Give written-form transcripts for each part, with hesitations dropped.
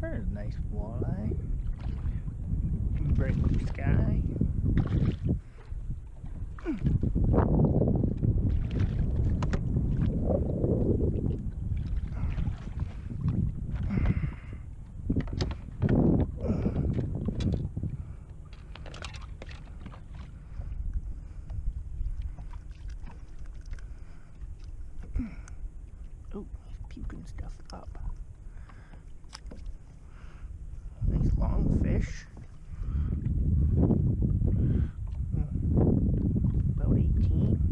There's a nice walleye. Bright blue sky. Oh, he's puking stuff up. Nice long fish. About 18.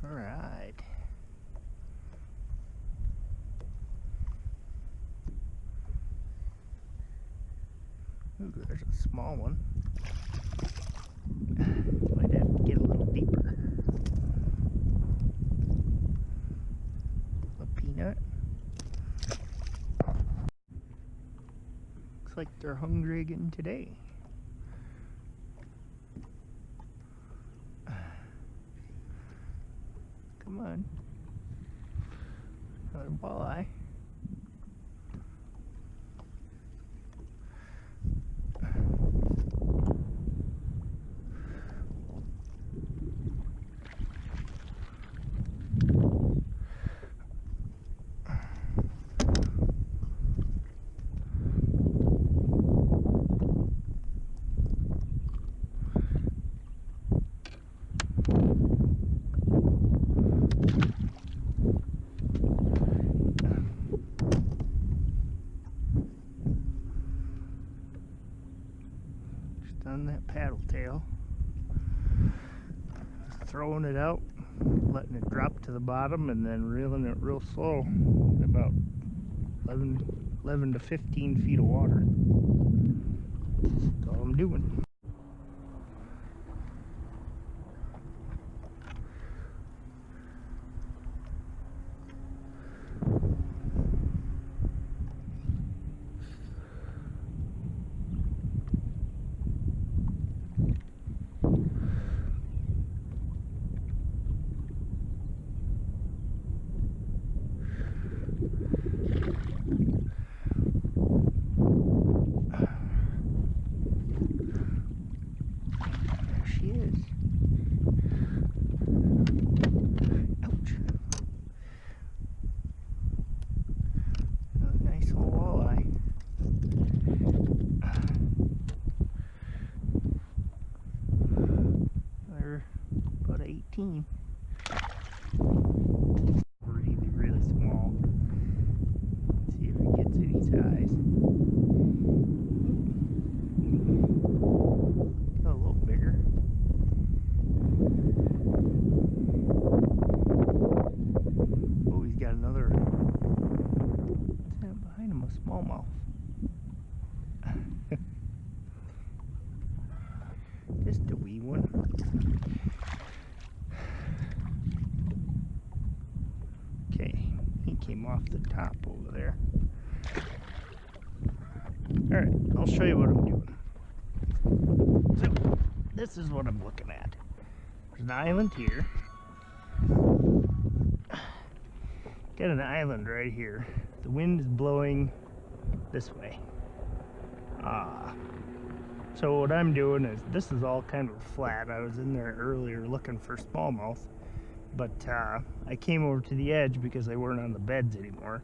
All right. Ooh, there's a small one. Might have to get a little deeper. A peanut. Looks like they're hungry again today. Come on. Another walleye. On that paddle tail, throwing it out, letting it drop to the bottom, and then reeling it real slow at about 11 to 15 feet of water. That's all I'm doing. She is. Ouch. A nice little walleye. They're about 18. Really, really small. Let's see if it gets any size. A little bigger. Oh, he's got another. What's that behind him? A smallmouth. Just a wee one. Okay, he came off the top over there. Alright, I'll show you what I'm doing. So, this is what I'm looking at. There's an island here. Got an island right here. The wind is blowing this way. So what I'm doing is, this is all kind of flat. I was in there earlier looking for smallmouth, but I came over to the edge because they weren't on the beds anymore.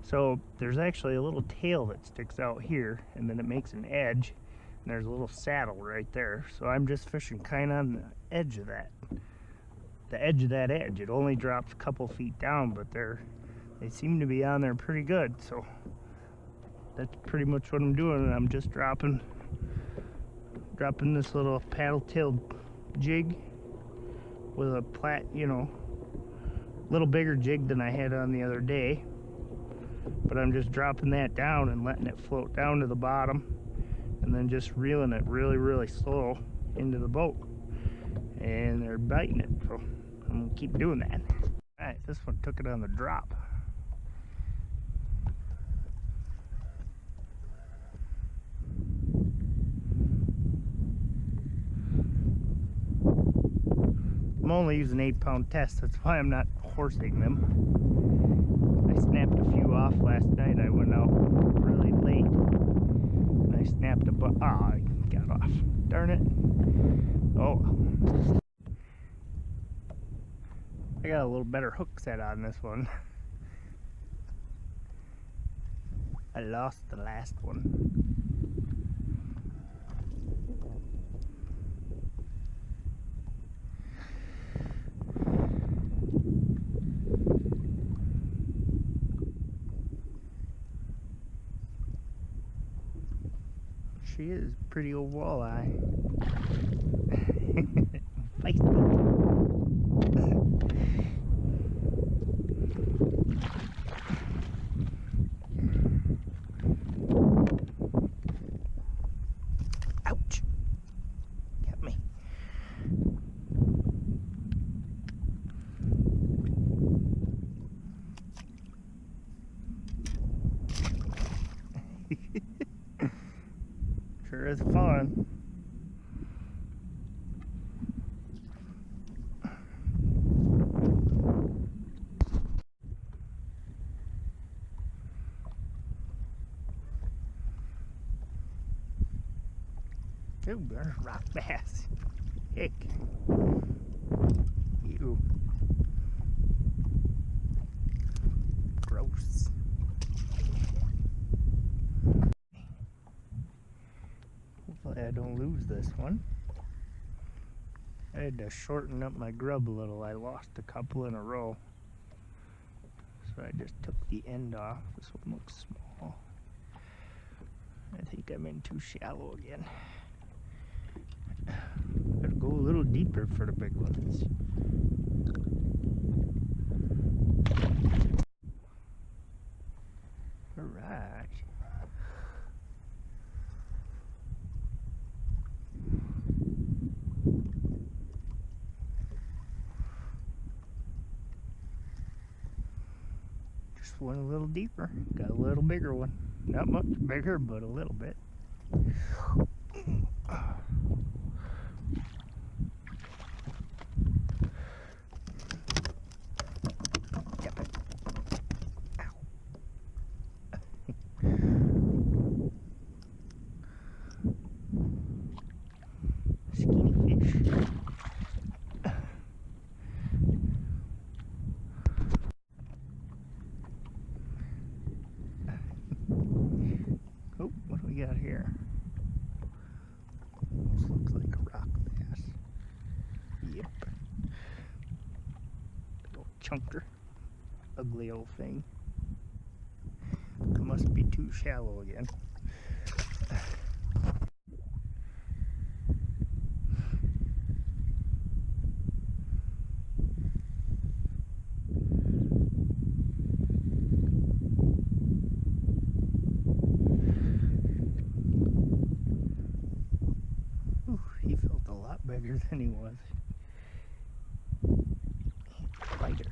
So there's actually a little tail that sticks out here, and then it makes an edge, and there's a little saddle right there. So I'm just fishing kind of on the edge of that. The edge of that edge. It only drops a couple feet down, but they seem to be on there pretty good. So that's pretty much what I'm doing, and I'm just dropping this little paddle-tailed jig with a little bigger jig than I had on the other day. But I'm just dropping that down and letting it float down to the bottom, and then just reeling it really, really slow into the boat. and they're biting it, so I'm gonna keep doing that. Alright, this one took it on the drop. I'm only using 8-pound test, that's why I'm not horsing them. I snapped a few off last night. I went out really late and I snapped a I got off. Darn it. Oh, I got a little better hook set on this one. I lost the last one. She is a pretty old walleye. Feisty. Ouch! Got me. Sure is fun. Ooh, there's rock bass. Heck. Ew. Gross. Hopefully I don't lose this one. I had to shorten up my grub a little. I lost a couple in a row. So I just took the end off. This one looks small. I think I'm in too shallow again. Gotta go a little deeper for the big ones. Alright. Just went a little deeper. Got a little bigger one. Not much bigger, but a little bit. Skinny fish. Oh, what do we got here? Almost looks like a rock bass. Yep. Little chunker. Ugly old thing. It must be too shallow again. Ooh, he felt a lot bigger than he was. Fighter.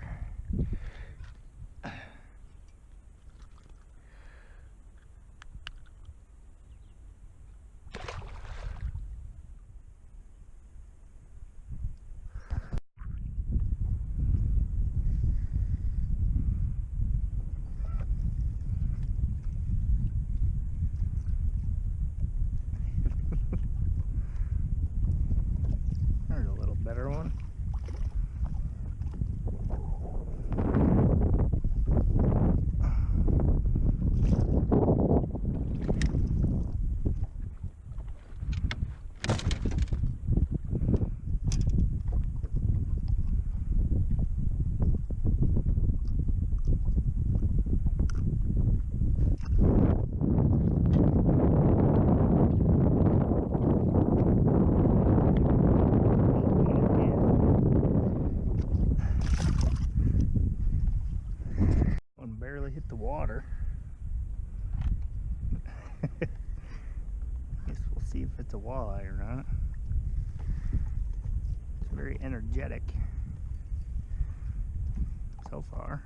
There's a little better one. One barely hit the water. Guess we'll see if it's a walleye or not. It's very very energetic so far.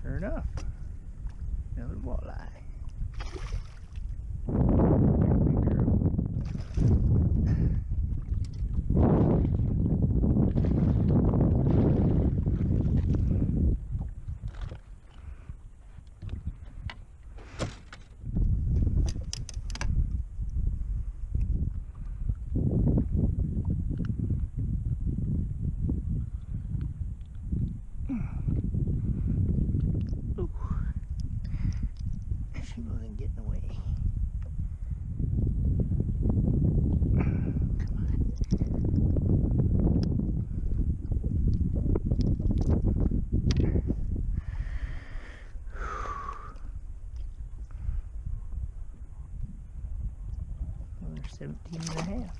Sure enough, another walleye. She wasn't getting away. Another 17 and a half.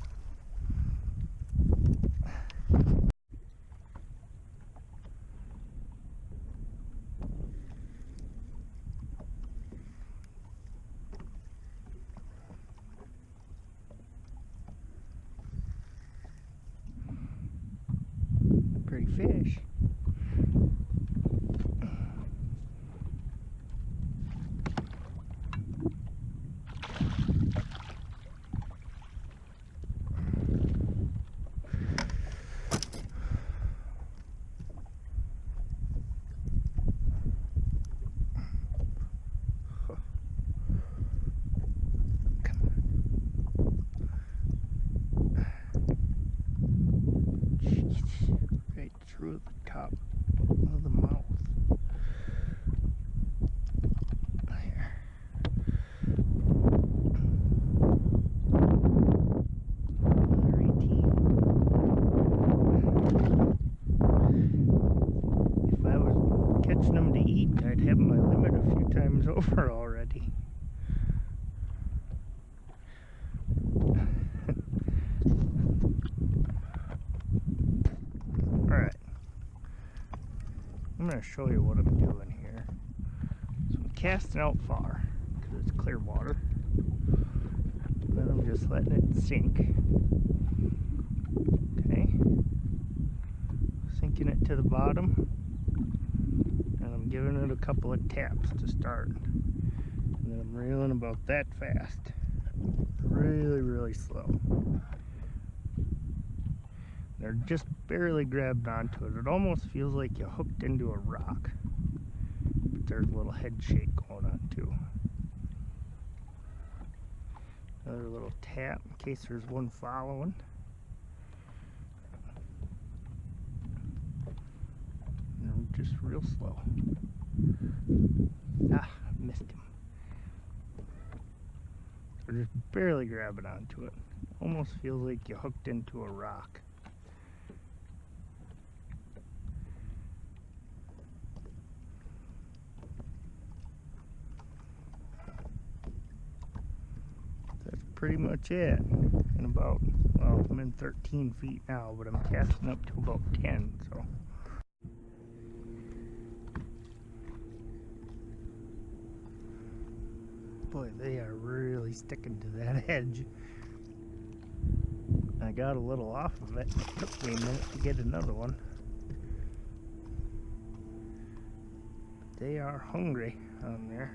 Pretty fish. Right through the top of the mouth. There. Another 18. If I was catching them to eat, I'd have my limit a few times over already. Alright, I'm going to show you what I'm doing here. So I'm casting out far because it's clear water. And then I'm just letting it sink. Okay. Sinking it to the bottom. And I'm giving it a couple of taps to start. And then I'm reeling about that fast. Really, really slow. They're just barely grabbed onto it. It almost feels like you hooked into a rock. But there's a little head shake going on too. Another little tap in case there's one following. And I'm just real slow. Ah, missed him. They're just barely grabbing onto it. Almost feels like you hooked into a rock. Pretty much it. And about, well, I'm in 13 feet now, but I'm casting up to about 10, so. Boy, they are really sticking to that edge. I got a little off of it. It took me a minute to get another one. But they are hungry on there.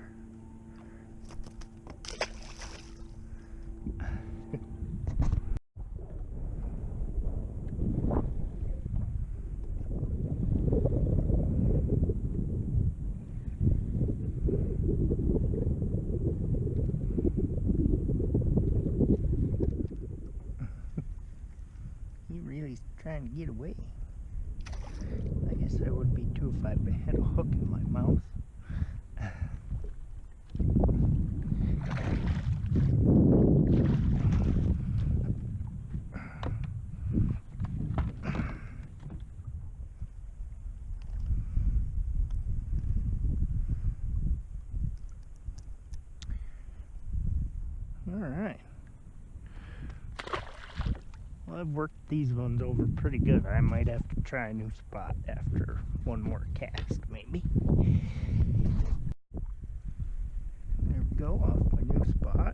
He really's trying to get away. I guess I would be too if I had a hook in my mouth. Alright. Well, I've worked these ones over pretty good. I might have to try a new spot after one more cast, maybe. There we go, off my new spot.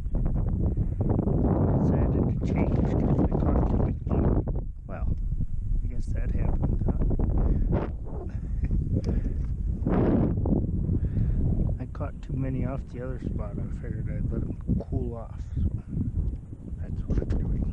too many off the other spot. I figured I'd let them cool off. So that's what I'm doing.